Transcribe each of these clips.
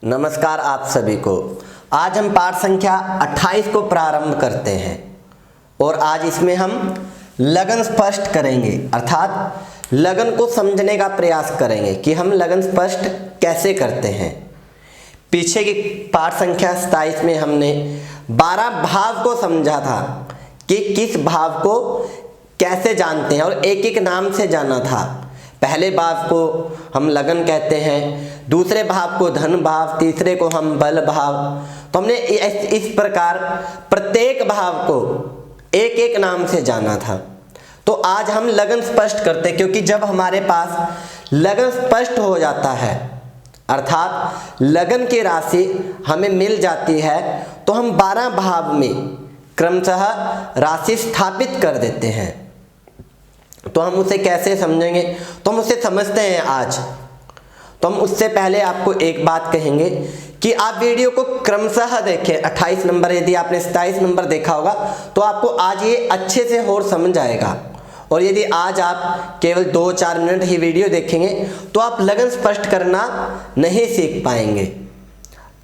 नमस्कार आप सभी को। आज हम पाठ संख्या 28 को प्रारंभ करते हैं और आज इसमें हम लगन स्पष्ट करेंगे, अर्थात लगन को समझने का प्रयास करेंगे कि हम लगन स्पष्ट कैसे करते हैं। पीछे की पाठ संख्या 27 में हमने 12 भाव को समझा था कि किस भाव को कैसे जानते हैं और एक एक नाम से जाना था। पहले भाव को हम लगन कहते हैं, दूसरे भाव को धन भाव, तीसरे को हम बल भाव। तो हमने इस प्रकार प्रत्येक भाव को एक एक नाम से जाना था। तो आज हम लगन स्पष्ट करते हैं, क्योंकि जब हमारे पास लगन स्पष्ट हो जाता है अर्थात लगन की राशि हमें मिल जाती है तो हम 12 भाव में क्रमशः राशि स्थापित कर देते हैं। तो हम उसे कैसे समझेंगे, तो हम उसे समझते हैं आज। तो हम उससे पहले आपको एक बात कहेंगे कि आप वीडियो को क्रमशः देखें। 28 नंबर, यदि आपने 27 नंबर देखा होगा तो आपको आज ये अच्छे से और समझ आएगा। और यदि आज आप केवल 2-4 मिनट ही वीडियो देखेंगे तो आप लगन स्पष्ट करना नहीं सीख पाएंगे,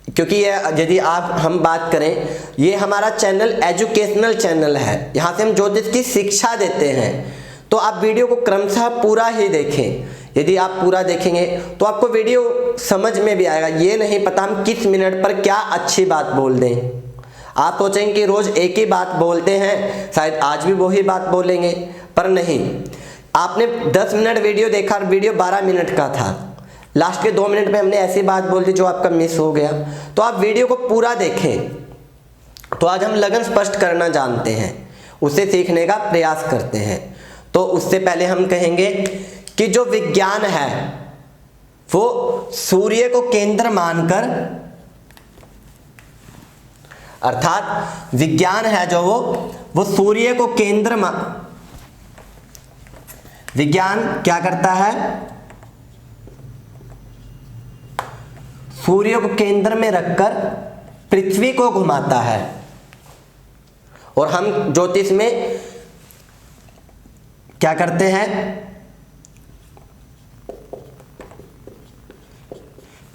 क्योंकि यदि हम बात करें, ये हमारा चैनल एजुकेशनल चैनल है। यहाँ से हम ज्योतिष की शिक्षा देते हैं। तो आप वीडियो को क्रमशः पूरा ही देखें। यदि आप पूरा देखेंगे तो आपको वीडियो समझ में भी आएगा। ये नहीं पता हम किस मिनट पर क्या अच्छी बात बोल दें। आप सोचेंगे कि रोज एक ही बात बोलते हैं, शायद आज भी वही बात बोलेंगे, पर नहीं। आपने 10 मिनट वीडियो देखा और वीडियो 12 मिनट का था, लास्ट के 2 मिनट में हमने ऐसी बात बोल दी जो आपका मिस हो गया। तो आप वीडियो को पूरा देखें। तो आज हम लगन स्पष्ट करना जानते हैं, उसे सीखने का प्रयास करते हैं। तो उससे पहले हम कहेंगे कि जो विज्ञान है वो सूर्य को केंद्र मानकर, अर्थात विज्ञान है जो वो सूर्य को केंद्र विज्ञान क्या करता है, सूर्य को केंद्र में रखकर पृथ्वी को घुमाता है। और हम ज्योतिष में क्या करते हैं,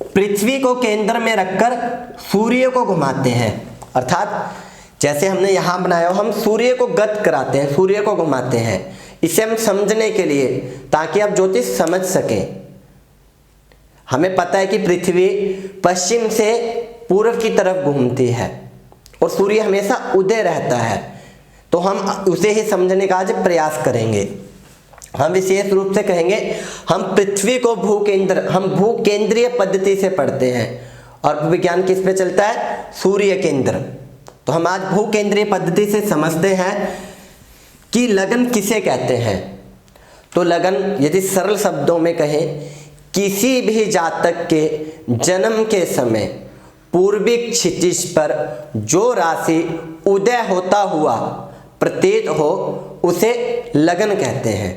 पृथ्वी को केंद्र में रखकर सूर्य को घुमाते हैं। अर्थात जैसे हमने यहां बनाया, हम सूर्य को गत कराते हैं, सूर्य को घुमाते हैं। इसे हम समझने के लिए, ताकि आप ज्योतिष समझ सकें। हमें पता है कि पृथ्वी पश्चिम से पूर्व की तरफ घूमती है और सूर्य हमेशा उदय रहता है। तो हम उसे ही समझने का आज प्रयास करेंगे। हम विशेष रूप से कहेंगे, हम पृथ्वी को भूकेंद्रीय पद्धति से पढ़ते हैं और विज्ञान किस पे चलता है, सूर्य केंद्र। तो हम आज भूकेंद्रीय पद्धति से समझते हैं कि लगन किसे कहते हैं। तो लगन, यदि सरल शब्दों में कहें, किसी भी जातक के जन्म के समय पूर्वी क्षितिज पर जो राशि उदय होता हुआ प्रतीत हो उसे लगन कहते हैं।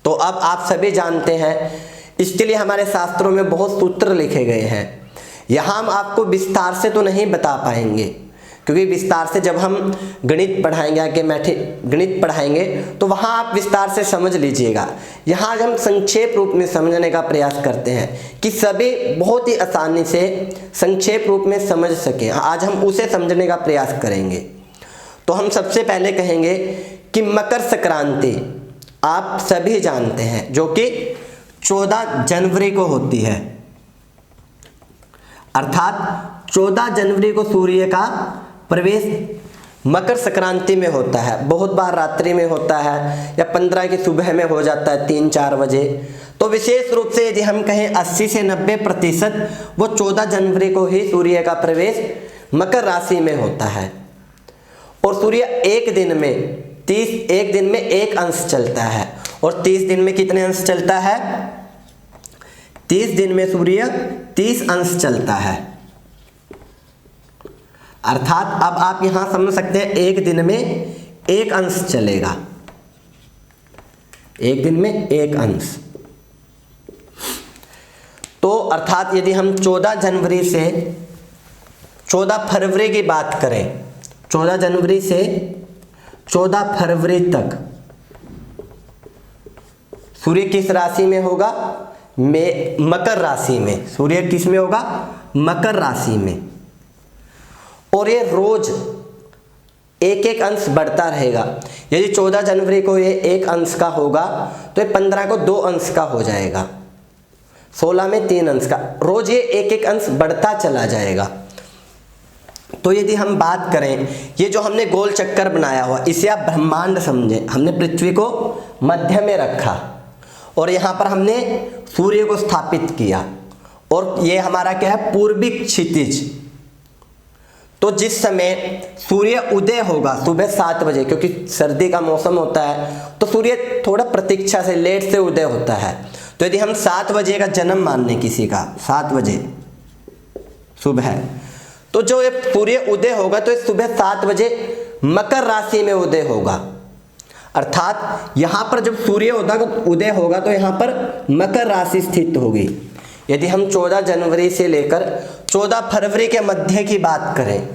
तो अब आप सभी जानते हैं, इसके लिए हमारे शास्त्रों में बहुत सूत्र लिखे गए हैं। यहाँ हम आपको विस्तार से तो नहीं बता पाएंगे, क्योंकि विस्तार से जब हम गणित पढ़ाएंगे, आगे गणित पढ़ाएंगे तो वहाँ आप विस्तार से समझ लीजिएगा। यहाँ हम संक्षेप रूप में समझने का प्रयास करते हैं कि सभी बहुत ही आसानी से संक्षेप रूप में समझ सकें। आज हम उसे समझने का प्रयास करेंगे। तो हम सबसे पहले कहेंगे कि मकर संक्रांति आप सभी जानते हैं, जो कि 14 जनवरी को होती है। अर्थात 14 जनवरी को सूर्य का प्रवेश मकर संक्रांति में होता है। बहुत बार रात्रि में होता है या 15 की सुबह में हो जाता है 3-4 बजे। तो विशेष रूप से यदि हम कहें 80 से 90% वो 14 जनवरी को ही सूर्य का प्रवेश मकर राशि में होता है। और सूर्य एक दिन में एक अंश चलता है। और 30 दिन में कितने अंश चलता है, 30 दिन में सूर्य 30 अंश चलता है। अर्थात अब आप यहां समझ सकते हैं, एक दिन में एक अंश चलेगा, एक दिन में एक अंश। तो अर्थात यदि हम 14 जनवरी से 14 फरवरी की बात करें, 14 जनवरी से 14 फरवरी तक सूर्य किस राशि में होगा, मकर राशि में। सूर्य किस में होगा, मकर राशि में, और ये रोज एक एक अंश बढ़ता रहेगा। यदि 14 जनवरी को ये 1 अंश का होगा तो ये 15 को 2 अंश का हो जाएगा, 16 में 3 अंश का, रोज ये एक एक अंश बढ़ता चला जाएगा। तो यदि हम बात करें, ये जो हमने गोल चक्कर बनाया हुआ, इसे आप ब्रह्मांड समझें। हमने पृथ्वी को मध्य में रखा और यहाँ पर हमने सूर्य को स्थापित किया, और ये हमारा क्या है, पूर्वी क्षितिज। तो जिस समय सूर्य उदय होगा सुबह 7 बजे, क्योंकि सर्दी का मौसम होता है तो सूर्य थोड़ा प्रतीक्षा से लेट से उदय होता है। तो यदि हम 7 बजे का जन्म मान लें किसी का, 7 बजे सुबह, तो जो ये सूर्य उदय होगा तो ये सुबह 7 बजे मकर राशि में उदय होगा। अर्थात यहाँ पर जब सूर्य उदय होगा तो यहाँ पर मकर राशि स्थित होगी। यदि हम 14 जनवरी से लेकर 14 फरवरी के मध्य की बात करें,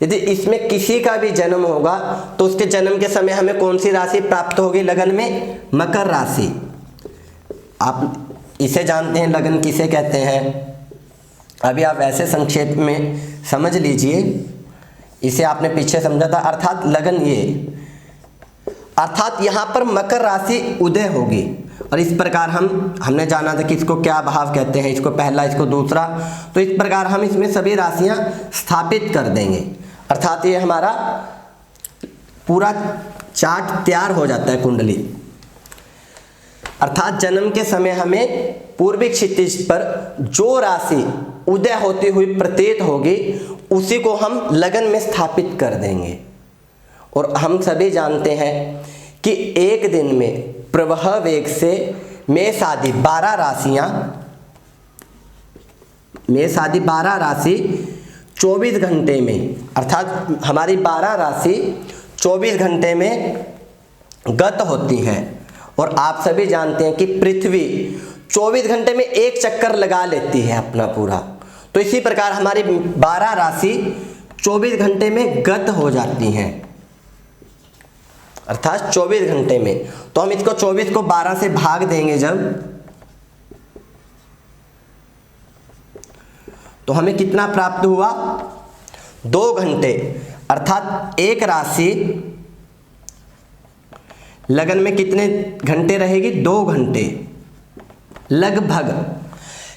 यदि इसमें किसी का भी जन्म होगा तो उसके जन्म के समय हमें कौन सी राशि प्राप्त होगी लगन में? मकर राशि। आप इसे जानते हैं लगन किसे कहते हैं? अभी आप ऐसे संक्षेप में समझ लीजिए, इसे आपने पीछे समझा था। अर्थात लगन ये, अर्थात यहाँ पर मकर राशि उदय होगी, और इस प्रकार हमने जाना था कि इसको क्या भाव कहते हैं, इसको पहला, इसको दूसरा। तो इस प्रकार हम इसमें सभी राशियां स्थापित कर देंगे। अर्थात ये हमारा पूरा चार्ट तैयार हो जाता है, कुंडली। अर्थात जन्म के समय हमें पूर्वी क्षितिज पर जो राशि उदय होती हुई प्रतीत होगी उसी को हम लगन में स्थापित कर देंगे। और हम सभी जानते हैं कि एक दिन में प्रवाह वेग से मेष आदि 12 राशियां, मेष आदि 12 राशि 24 घंटे में, अर्थात हमारी 12 राशि 24 घंटे में गत होती हैं। और आप सभी जानते हैं कि पृथ्वी 24 घंटे में एक चक्कर लगा लेती है अपना पूरा। तो इसी प्रकार हमारी 12 राशि 24 घंटे में गत हो जाती हैं, अर्थात 24 घंटे में। तो हम इसको 24 को 12 से भाग देंगे जब, तो हमें कितना प्राप्त हुआ? 2 घंटे। अर्थात एक राशि लगन में कितने घंटे रहेगी? 2 घंटे लगभग,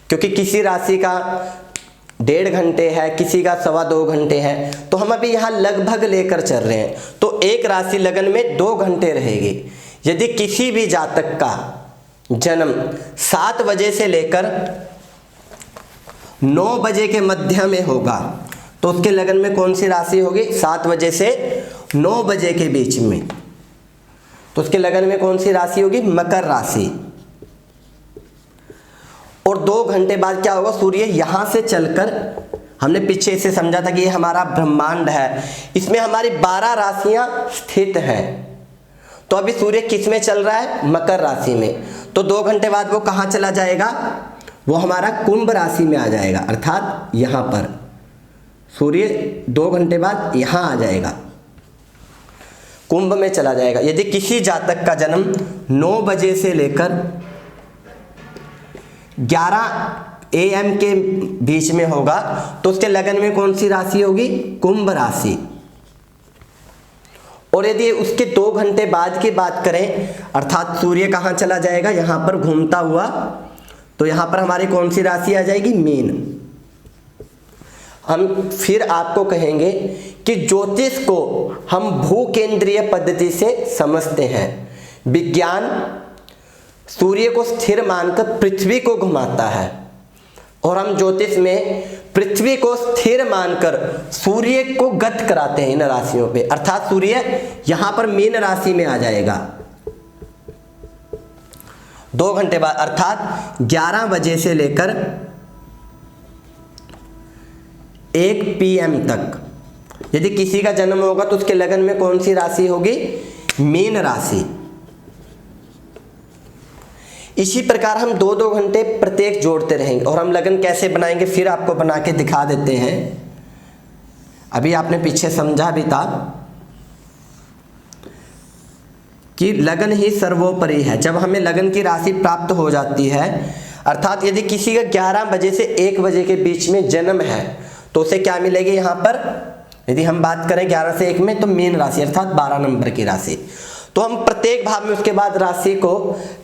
क्योंकि किसी राशि का 1.5 घंटे है, किसी का 2.25 घंटे है, तो हम अभी यहाँ लगभग लेकर चल रहे हैं। तो एक राशि लगन में 2 घंटे रहेगी। यदि किसी भी जातक का जन्म 7 बजे से लेकर 9 बजे के मध्य में होगा तो उसके लगन में कौन सी राशि होगी? 7 बजे से 9 बजे के बीच में, तो उसके लगन में कौन सी राशि होगी? मकर राशि। और 2 घंटे बाद क्या होगा? सूर्य यहां से चलकर, हमने पीछे इसे समझा था कि ये हमारा ब्रह्मांड है, इसमें हमारी 12 राशियां स्थित हैं। तो अभी सूर्य किस में चल रहा है? मकर राशि में। तो 2 घंटे बाद वो कहां चला जाएगा? वो हमारा कुंभ राशि में आ जाएगा। अर्थात यहां पर सूर्य 2 घंटे बाद यहां आ जाएगा, कुंभ में चला जाएगा। यदि किसी जातक का जन्म 9 बजे से लेकर 11 AM के बीच में होगा तो उसके लगन में कौन सी राशि होगी? कुंभ राशि। और यदि उसके 2 घंटे बाद की बात करें, अर्थात सूर्य कहां चला जाएगा? यहां पर घूमता हुआ, तो यहां पर हमारी कौन सी राशि आ जाएगी? मीन। हम फिर आपको कहेंगे कि ज्योतिष को हम भूकेंद्रीय पद्धति से समझते हैं। विज्ञान सूर्य को स्थिर मानकर पृथ्वी को घुमाता है, और हम ज्योतिष में पृथ्वी को स्थिर मानकर सूर्य को गत कराते हैं इन राशियों पे। अर्थात सूर्य यहां पर मीन राशि में आ जाएगा 2 घंटे बाद, अर्थात 11 बजे से लेकर 1 PM तक। यदि किसी का जन्म होगा तो उसके लगन में कौन सी राशि होगी? मीन राशि। इसी प्रकार हम 2-2 घंटे प्रत्येक जोड़ते रहेंगे। और हम लगन कैसे बनाएंगे फिर आपको बना के दिखा देते हैं। अभी आपने पीछे समझा भी था कि लगन ही सर्वोपरि है। जब हमें लगन की राशि प्राप्त हो जाती है, अर्थात यदि किसी का 11 बजे से 1 बजे के बीच में जन्म है तो उसे क्या मिलेगी यहाँ पर, यदि हम बात करें 11 से 1 में तो मीन राशि अर्थात 12 नंबर की राशि। तो हम प्रत्येक भाव में उसके बाद राशि को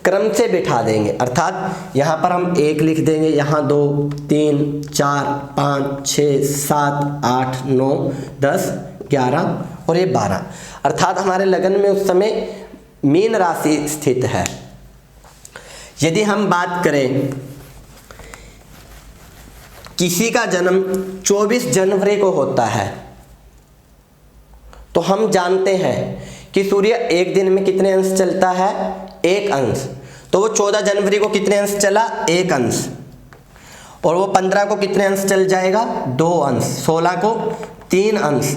क्रम से बिठा देंगे, अर्थात यहाँ पर हम 1 लिख देंगे, यहाँ 2 3 4 5 6 7 8 9 10 11 और ये 12, अर्थात हमारे लगन में उस समय मीन राशि स्थित है। यदि हम बात करें किसी का जन्म 24 जनवरी को होता है तो हम जानते हैं कि सूर्य एक दिन में कितने अंश चलता है, 1 अंश। तो वो 14 जनवरी को कितने अंश चला, 1 अंश, और वो 15 को कितने अंश चल जाएगा, 2 अंश, 16 को 3 अंश,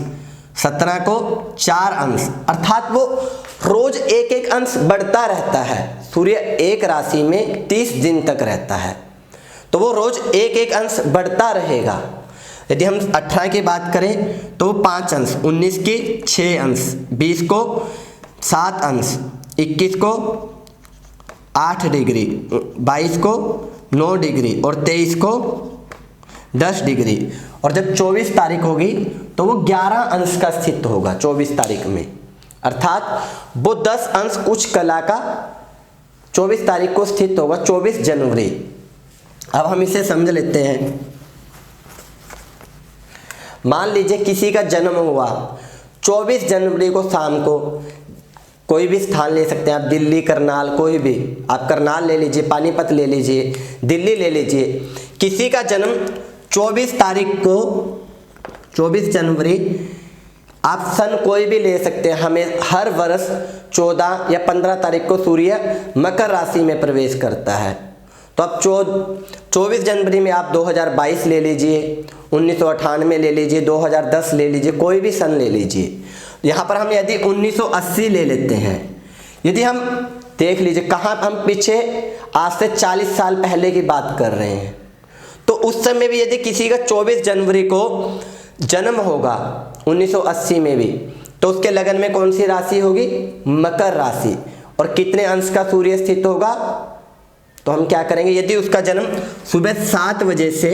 17 को 4 अंश, अर्थात वो रोज 1-1 अंश बढ़ता रहता है। सूर्य एक राशि में 30 दिन तक रहता है तो वो रोज 1-1 अंश बढ़ता रहेगा। यदि हम 18 की बात करें तो 5 अंश, 19 की 6 अंश, 20 को 7 अंश, 21 को 8 डिग्री, 22 को 9 डिग्री और 23 को 10 डिग्री, और जब 24 तारीख होगी तो वो 11 अंश का स्थित होगा 24 तारीख में, अर्थात वो 10 अंश उच्च कला का 24 तारीख को स्थित होगा, 24 जनवरी। अब हम इसे समझ लेते हैं। मान लीजिए किसी का जन्म हुआ 24 जनवरी को शाम को, कोई भी स्थान ले सकते हैं आप, दिल्ली, करनाल, कोई भी, आप करनाल ले लीजिए, पानीपत ले लीजिए, दिल्ली ले लीजिए। किसी का जन्म 24 तारीख को, 24 जनवरी, आप सन कोई भी ले सकते हैं। हमें हर वर्ष 14 या 15 तारीख को सूर्य मकर राशि में प्रवेश करता है। तो अब 24 जनवरी में आप 2022 ले लीजिए, 1998 ले लीजिए, 2010 ले लीजिए, कोई भी सन ले लीजिए। यहाँ पर हम यदि 1980 ले लेते हैं, यदि हम देख लीजिए कहाँ हम पीछे आज से 40 साल पहले की बात कर रहे हैं, तो उस समय भी यदि किसी का 24 जनवरी को जन्म होगा 1980 में भी, तो उसके लगन में कौन सी राशि होगी, मकर राशि, और कितने अंश का सूर्य स्थित होगा। तो हम क्या करेंगे, यदि उसका जन्म सुबह 7 बजे से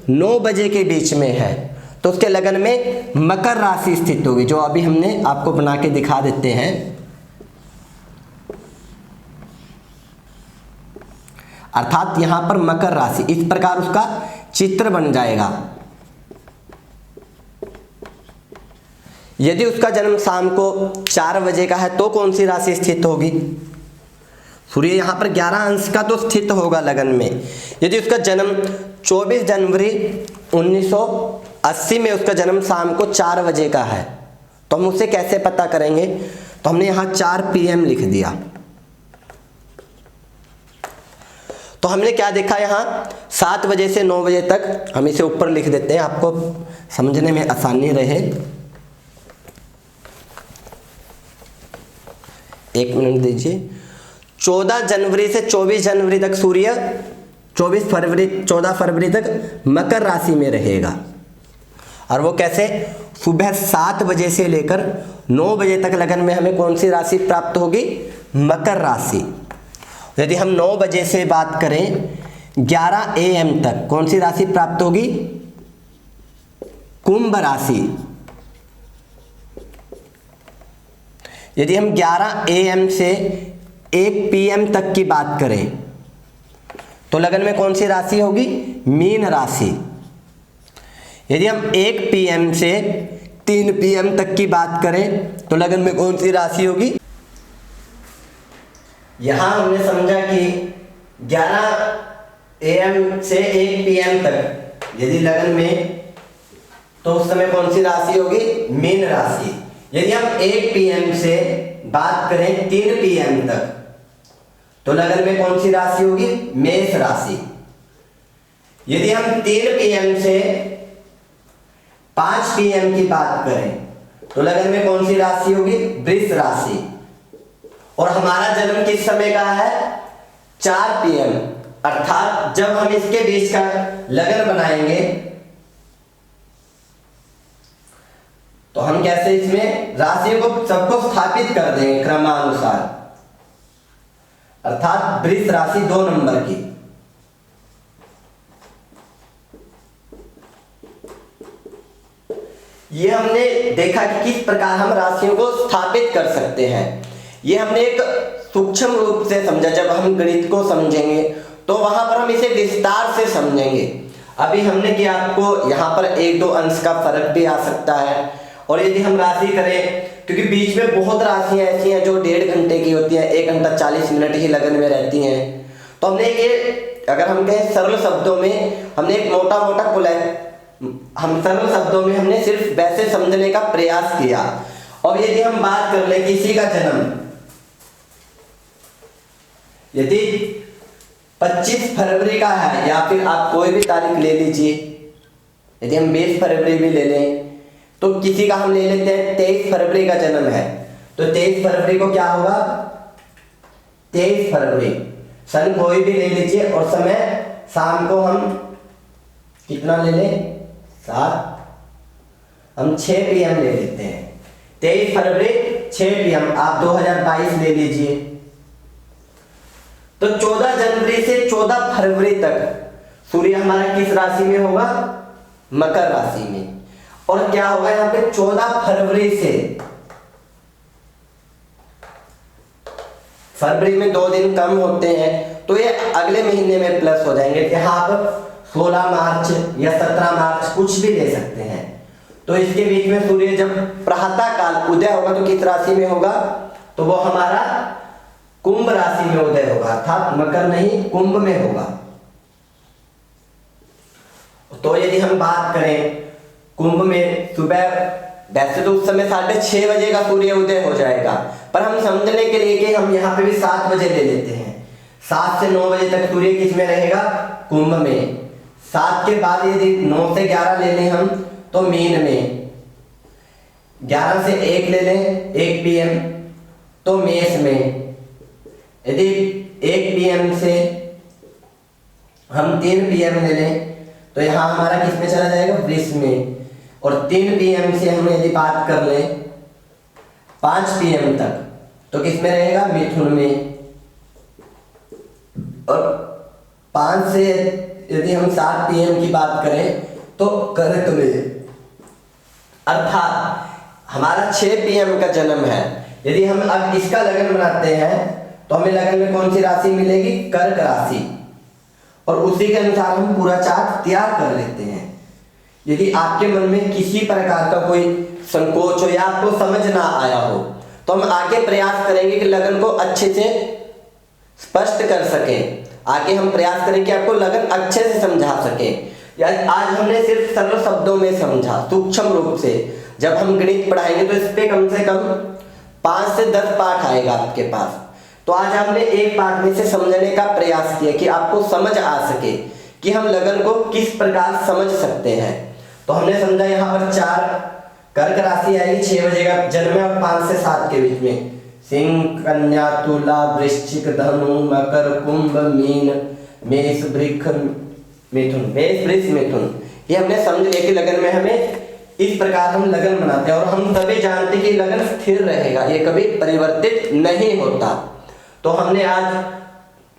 9 बजे के बीच में है तो उसके लगन में मकर राशि स्थित होगी, जो अभी हमने आपको बना के दिखा देते हैं। अर्थात यहां पर मकर राशि, इस प्रकार उसका चित्र बन जाएगा। यदि उसका जन्म शाम को 4 बजे का है तो कौन सी राशि स्थित होगी, सूर्य यहाँ पर 11 अंश का तो स्थित होगा लगन में। यदि उसका जन्म 24 जनवरी 1980 में उसका जन्म शाम को 4 बजे का है तो हम उसे कैसे पता करेंगे, तो हमने यहाँ 4 PM लिख दिया। तो हमने क्या देखा, यहाँ 7 बजे से 9 बजे तक, हम इसे ऊपर लिख देते हैं आपको समझने में आसानी रहे। 1 मिनट दीजिए। 14 जनवरी से 24 जनवरी तक सूर्य 14 फरवरी तक मकर राशि में रहेगा, और वो कैसे, सुबह 7 बजे से लेकर 9 बजे तक लगन में हमें कौन सी राशि प्राप्त होगी, मकर राशि। यदि हम 9 बजे से बात करें 11 AM तक कौन सी राशि प्राप्त होगी, कुंभ राशि। यदि हम 11 AM से 1 PM तक की बात करें तो लगन में कौन सी राशि होगी, मीन राशि। यदि हम 1 PM से 3 PM तक की बात करें तो लगन में कौन सी राशि होगी। यहां हमने समझा कि 11 AM से 1 PM तक यदि लगन में, तो उस समय कौन सी राशि होगी, मीन राशि। यदि हम 1 PM से बात करें 3 PM तक तो लगन में कौन सी राशि होगी, मेष राशि। यदि हम 3 PM से 5 PM की बात करें तो लगन में कौन सी राशि होगी, वृष राशि। और हमारा जन्म किस समय का है, 4 PM, अर्थात जब हम इसके बीच का लगन बनाएंगे तो हम कैसे इसमें राशियों को सबको स्थापित कर देंगे क्रमानुसार, अर्थात वृष राशि 2 नंबर की। ये हमने देखा कि किस प्रकार हम राशियों को स्थापित कर सकते हैं। ये हमने एक सूक्ष्म रूप से समझा। जब हम गणित को समझेंगे तो वहां पर हम इसे विस्तार से समझेंगे। अभी हमने कि आपको यहाँ पर 1-2 अंश का फर्क भी आ सकता है। और यदि हम राशि करें, क्योंकि बीच में बहुत राशियां ऐसी हैं जो 1.5 घंटे की होती हैं, 1 घंटा 40 मिनट ही लगन में रहती हैं, तो हमने ये, अगर हम कहें सरल शब्दों में, हमने एक मोटा मोटा हम सरल शब्दों में हमने सिर्फ वैसे समझने का प्रयास किया। और यदि हम बात कर ले किसी का जन्म, यदि 25 फरवरी का है, या फिर आप कोई भी तारीख ले लीजिए, यदि हम 20 फरवरी भी ले लें, तो किसी का हम ले लेते हैं 23 फरवरी का जन्म है, तो 23 फरवरी को क्या होगा, 23 फरवरी सन कोई भी ले लीजिए, और समय शाम को हम कितना ले लें, 7, हम 6 PM ले लेते हैं। 23 फरवरी 6 PM, आप 2022 ले लीजिए। तो 14 जनवरी से 14 फरवरी तक सूर्य हमारा किस राशि में होगा, मकर राशि में। और क्या होगा यहाँ पे 14 फरवरी से, फरवरी में 2 दिन कम होते हैं, तो ये अगले महीने में प्लस हो जाएंगे। यहाँ आप 16 मार्च या 17 मार्च कुछ भी ले सकते हैं। तो इसके बीच में सूर्य जब प्रातः काल उदय होगा तो किस राशि में होगा, तो वो हमारा कुंभ राशि में उदय होगा, अर्थात मकर नहीं कुंभ में होगा। तो यदि हम बात करें कुंभ में, सुबह वैसे तो उस समय 6:30 बजे का सूर्य उदय हो जाएगा, पर हम समझने के लिए कि हम यहाँ पे भी 7 बजे ले लेते हैं। 7 से 9 बजे तक सूर्य किस में रहेगा, कुंभ में। 7 के बाद यदि 9 से 11 ले लें हम, तो मीन में। 11 से 1 ले लें, 1 PM, तो मेष में। यदि 1 PM से हम 3 PM ले लें, तो यहाँ हमारा किस में चला जाएगा, वृष में। और 3 PM से हम यदि बात कर लें 5 PM तक, तो किस में रहेगा, मिथुन में। और 5 से यदि हम 7 PM की बात करें तो कर्क में। अर्थात हमारा 6 PM का जन्म है। यदि हम अब इसका लगन बनाते हैं तो हमें लगन में कौन सी राशि मिलेगी, कर्क राशि। और उसी के अनुसार हम पूरा चार्ट तैयार कर लेते हैं। यदि आपके मन में किसी प्रकार का कोई संकोच हो या आपको समझ ना आया हो, तो हम आगे प्रयास करेंगे कि लगन को अच्छे से स्पष्ट कर सकें। आगे हम प्रयास करें कि आपको लगन अच्छे से समझा सकें। या आज हमने सिर्फ सरल शब्दों में समझा, सूक्ष्म रूप से। जब हम गणित पढ़ाएंगे तो इस पे कम से कम 5 से 10 पाठ आएगा आपके पास। तो आज हमने एक पाठ में से समझने का प्रयास किया कि आपको समझ आ सके कि हम लगन को किस प्रकार समझ सकते हैं। तो हमने समझा यहाँ पर 4 कर्क राशि आएगी, 6 बजे का जन्म है, और 5 से 7 के बीच में सिंह, कन्या, तुला, वृश्चिक, धनु, मकर, कुंभ, मीन, मेष, वृष, मिथुन। मेष, वृष, मिथुन, ये हमने समझ लिया कि लगन में हमें इस प्रकार हम लगन बनाते हैं। और हम सभी जानते हैं कि लगन स्थिर रहेगा, ये कभी परिवर्तित नहीं होता। तो हमने आज,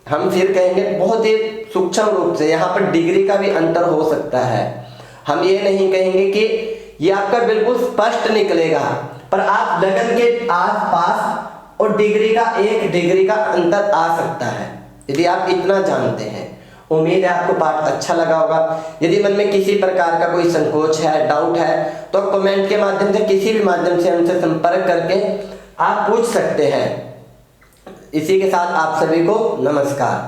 हम फिर कहेंगे बहुत ही सूक्ष्म रूप से, यहाँ पर डिग्री का भी अंतर हो सकता है। हम ये नहीं कहेंगे कि ये आपका बिल्कुल स्पष्ट निकलेगा, पर आप लगन के आसपास और डिग्री का 1 डिग्री का अंतर आ सकता है, यदि आप इतना जानते हैं। उम्मीद है आपको पाठ अच्छा लगा होगा। यदि मन में किसी प्रकार का कोई संकोच है, डाउट है, तो कमेंट के माध्यम से, किसी भी माध्यम से हमसे संपर्क करके आप पूछ सकते हैं। इसी के साथ आप सभी को नमस्कार।